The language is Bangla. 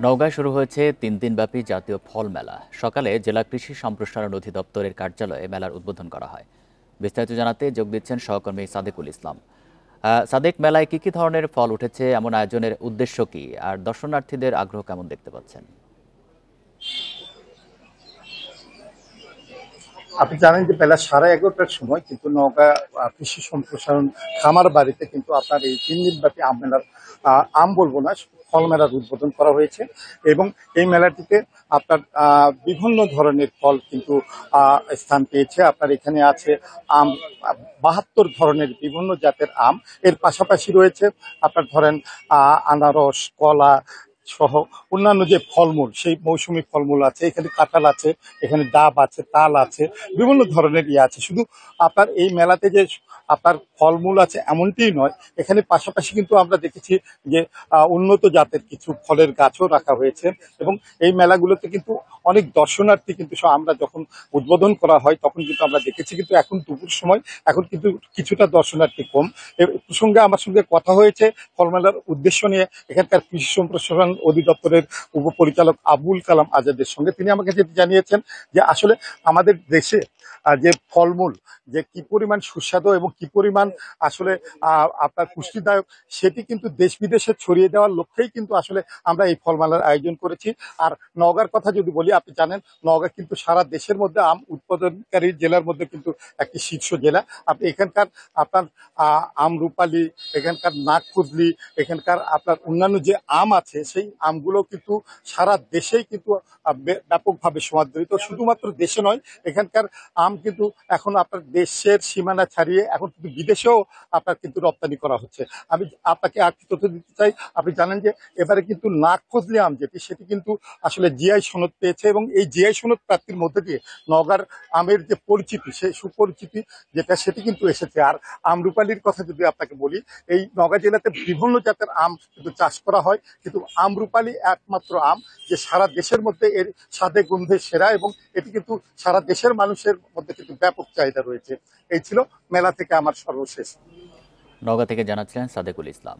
নওগাঁয় শুরু হয়েছে ৩ দিনব্যাপী জাতীয় ফল মেলা। সকালে জেলা কৃষি সম্প্রসারণ অধিদপ্তরের কার্যালয়ে মেলার উদ্বোধন করা হয়। বিস্তারিত জানাতে যোগ দিচ্ছেন সহকর্মী সাদেকুল ইসলাম। সাদেক, মেলায় কি ধরনের ফল উঠেছে, এমন আয়োজনের উদ্দেশ্য কি, আর দর্শনার্থীদের আগ্রহ কেমন দেখতে পাচ্ছেন? আপনি জানেন যে বেলা 11:30টার সময় কিন্তু নওগাঁ কৃষি সম্প্রসারণ খামার বাড়িতে কিন্তু আপনার এই 3 দিন ব্যাপী আম মেলার আম বলবো না, ফল মেলার উদ্বোধন করা হয়েছে। এবং এই মেলাটিতে আপনার বিভিন্ন ধরনের ফল কিন্তু স্থান পেয়েছে। আপনার এখানে আছে আম, 72 ধরনের বিভিন্ন জাতের আম। এর পাশাপাশি রয়েছে আপনার ধরেন আনারস, কলা সহ অন্যান্য যে ফলমূল, সেই মৌসুমী ফলমূল আছে, এখানে কাঁঠাল আছে, এখানে ডাব আছে, তাল আছে, বিভিন্ন ধরনের আছে। শুধু আপনার এই মেলাতে যে আপনার ফলমূল আছে এমনটিই নয়, এখানে পাশাপাশি কিন্তু আমরা দেখেছি যে উন্নত জাতের কিছু ফলের গাছও রাখা হয়েছে। এবং এই মেলাগুলোতে কিন্তু অনেক দর্শনার্থী কিন্তু আমরা যখন উদ্বোধন করা হয় তখন কিন্তু আমরা দেখেছি, কিন্তু এখন দুপুর সময় এখন কিন্তু কিছুটা দর্শনার্থী কম। এ প্রসঙ্গে আমার সঙ্গে কথা হয়েছে ফলমেলার উদ্দেশ্য নিয়ে এখানকার কৃষি সম্প্রসারণ অধিদপ্তরের উপপরিচালক আবুল কালাম আজাদের সঙ্গে। তিনি আমাকে যেটি জানিয়েছেন যে আসলে আমাদের দেশে যে ফলমূল যে কি পরিমাণ সুস্বাদু এবং কি পরিমাণ আসলে আপনার পুষ্টিদায়ক, সেটি কিন্তু দেশ বিদেশে ছড়িয়ে দেওয়ার লক্ষ্যেই কিন্তু আসলে আমরা এই ফলমেলার আয়োজন করেছি। আর নওগাঁর কথা যদি বলি, আপনি জানেন নওগাঁ কিন্তু সারা দেশের মধ্যে আম উৎপাদনকারী জেলার মধ্যে কিন্তু একটি শীর্ষ জেলা। আপনি এখানকার আপনার আমরুপালি, এখানকার নাগফুজলি, এখানকার আপনার অন্যান্য যে আম আছে সেই আমগুলো কিন্তু সারা দেশেই কিন্তু ব্যাপকভাবে সমাদৃত। শুধুমাত্র দেশে নয়, এখানকার আম কিন্তু এখন আপনার দেশের সীমানা ছাড়িয়ে এখন কিন্তু বিদেশেও আপনার কিন্তু রপ্তানি করা হচ্ছে। আমি আপনাকে আর কি তথ্য দিতে চাই, আপনি জানেন যে এবারে কিন্তু নাগফজলি আম যেটি, সেটি কিন্তু আসলে জিআই সনদ পেয়েছে। এবং এই জিআই সনদ প্রাপ্তির মধ্যে দিয়ে নওগাঁর আমের যে পরিচিতি, সেই সুপরিচিতি যেটা, সেটি কিন্তু এসেছে। আর আমরুপালির কথা যদি আপনাকে বলি, এই নওগাঁ জেলাতে বিভিন্ন জাতের আম কিন্তু চাষ করা হয়, কিন্তু আমরুপালি একমাত্র আম যে সারা দেশের মধ্যে এর স্বাদে গন্ধে সেরা, এবং এটি কিন্তু সারা দেশের মানুষের মধ্যে কিন্তু ব্যাপক চাহিদা রয়েছে। এই ছিল মেলা থেকে আমার সর্বশেষ। নওগাঁ থেকে জানাচ্ছিলেন সাদেকুল ইসলাম।